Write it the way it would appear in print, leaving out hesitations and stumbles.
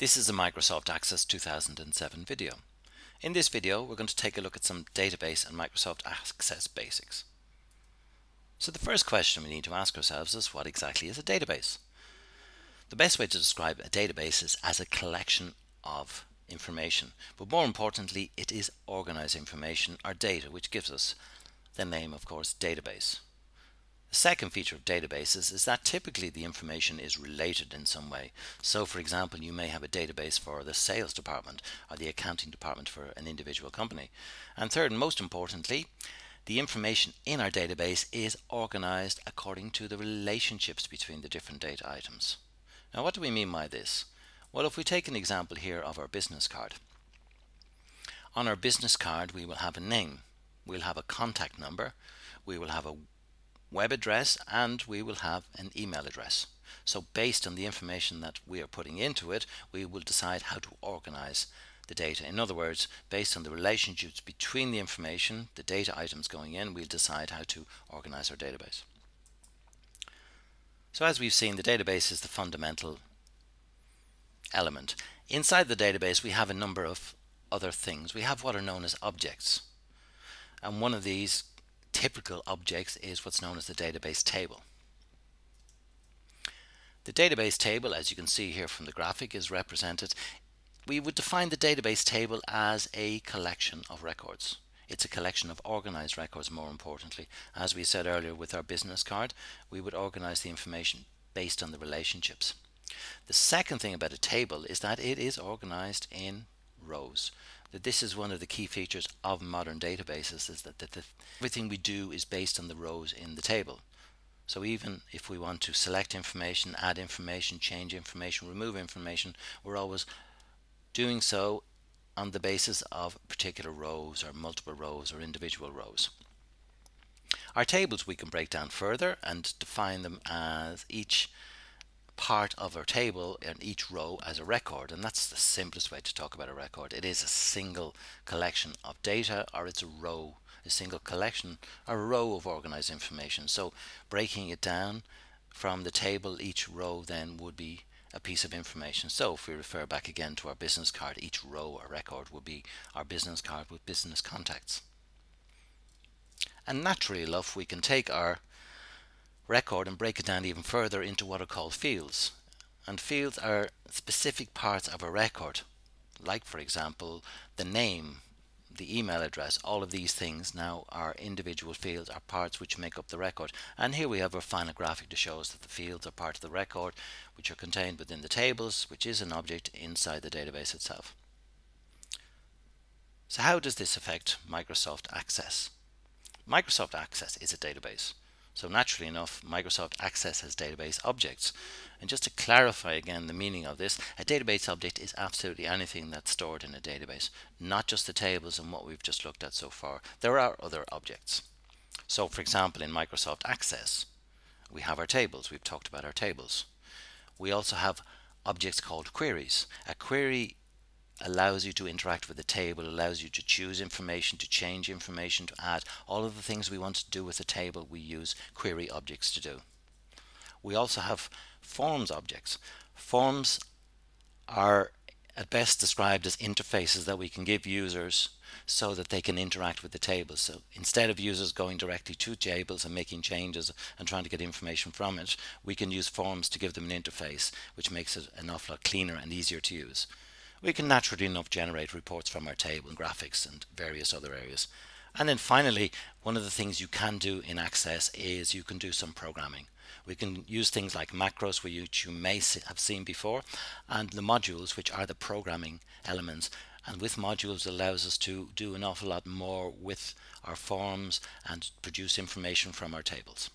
This is a Microsoft Access 2007 video. In this video we're going to take a look at some database and Microsoft Access basics. So the first question we need to ask ourselves is, what exactly is a database? The best way to describe a database is as a collection of information, but more importantly it is organized information or data, which gives us the name, of course, database. The second feature of databases is that typically the information is related in some way. So for example, you may have a database for the sales department or the accounting department for an individual company. And third, and most importantly, the information in our database is organized according to the relationships between the different data items. Now, what do we mean by this? Well, if we take an example here of our business card. On our business card we will have a name, we'll have a contact number, we will have a web address, and we will have an email address. So based on the information that we are putting into it, we will decide how to organize the data. In other words, based on the relationships between the information, the data items going in, we'll decide how to organize our database. So as we've seen, the database is the fundamental element. Inside the database we have a number of other things. We have what are known as objects, and one of these typical objects is what's known as the database table. The database table, as you can see here from the graphic, is represented. We would define the database table as a collection of records. It's a collection of organized records, more importantly. As we said earlier with our business card, we would organize the information based on the relationships. The second thing about a table is that it is organized in rows. This is one of the key features of modern databases, is that everything we do is based on the rows in the table. So even if we want to select information, add information, change information, remove information, we're always doing so on the basis of particular rows or multiple rows or individual rows. Our tables we can break down further and define them as each part of our table and each row as a record, and that's the simplest way to talk about a record. It is a single collection of data, or it's a row, a single collection, a row of organized information. So breaking it down from the table, each row then would be a piece of information. So if we refer back again to our business card, each row or record would be our business card with business contacts. And naturally enough, we can take our record and break it down even further into what are called fields. And fields are specific parts of a record, like for example the name, the email address. All of these things now are individual fields, are parts which make up the record. And here we have our final graphic to show us that the fields are part of the record, which are contained within the tables, which is an object inside the database itself. So how does this affect Microsoft Access? Microsoft Access is a database. So naturally enough, Microsoft Access has database objects. And just to clarify again the meaning of this, a database object is absolutely anything that's stored in a database, not just the tables and what we've just looked at so far. There are other objects. So for example, in Microsoft Access, we have our tables. We've talked about our tables. We also have objects called queries. A query allows you to interact with the table, allows you to choose information, to change information, to add. All of the things we want to do with a table we use query objects to do. We also have forms objects. Forms are at best described as interfaces that we can give users so that they can interact with the tables. So instead of users going directly to tables and making changes and trying to get information from it, we can use forms to give them an interface, which makes it an awful lot cleaner and easier to use. We can naturally enough generate reports from our table and graphics and various other areas. And then finally, one of the things you can do in Access is you can do some programming. We can use things like macros, which you may have seen before, and the modules, which are the programming elements. And with modules allows us to do an awful lot more with our forms and produce information from our tables.